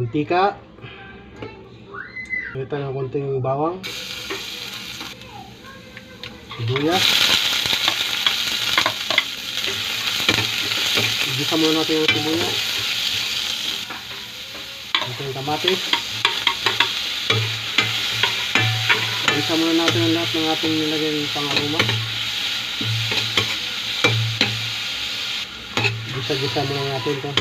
mantika, ito ng konting bawang, sibuyas. Igisa muna natin yung sibuyas. Ito yung kamatis. Igisa muna natin ang lahat ng ating nilagay pang-aroma. Gisa-gisa muna natin ito.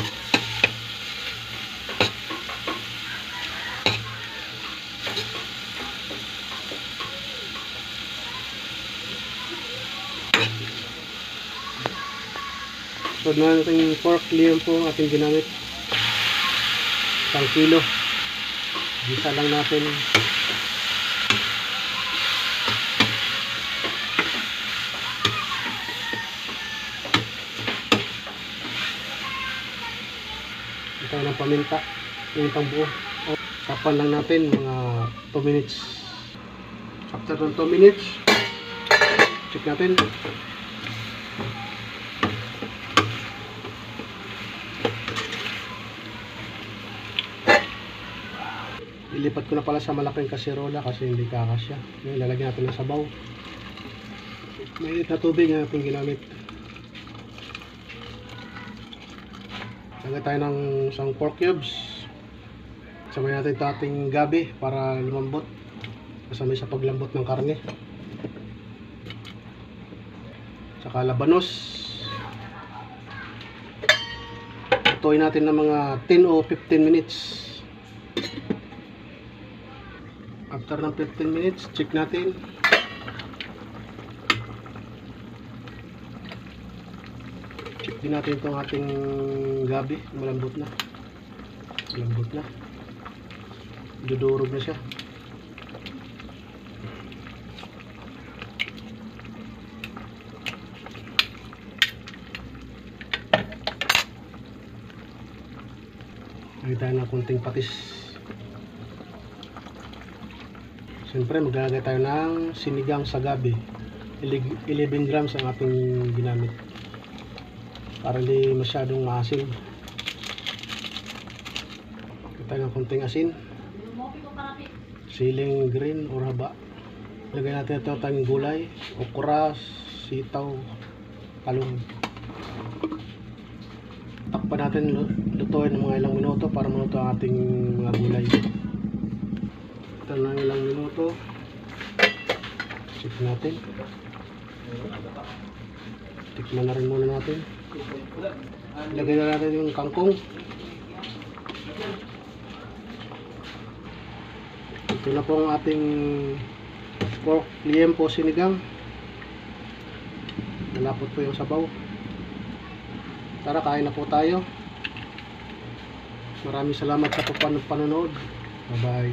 So na natin pork liam po ating ginamit. 1 kilo. Gisa lang natin. Ito ng paminta. Pamintang buo. Tapan lang natin mga 2 minutes. After ng 2 minutes, check natin. Ilipat ko na pala sa malaking kasirola kasi hindi kakasya. Ngayon, lalagyan natin ng sabaw. May na tubig na natin ginamit. Lagyan tayo ng isang pork cubes. Sabay natin ito ating gabi para lumambot. Kasama sa paglambot ng karne. Saka labanos. Lutuin natin ng mga 10 o 15 minutes. After ng 15 minutes, check natin. Check din natin itong ating gabi. Malambot na. Malambot na. Dudurog na siya. Lagyan tayo ng konting patis. Siyempre maglalagay tayo ng sinigang sa gabi. 11 grams ang ating ginamit para hindi masyadong maasim. Lagyan tayo ng konting asin, siling green or haba. Lagyan natin ito tayong gulay, okra, sitaw, talong. Takpan natin, lutuin ng mga ilang minuto para maluto ang ating mga gulay. Ito na ilang minuto. Check natin. Tikman na rin muna natin. Lagay na natin yung kangkong. Ito na po ang ating pork liempo sinigang. Malapot po yung sabaw. Tara, kain na po tayo. Maraming salamat sa panonood. Bye bye.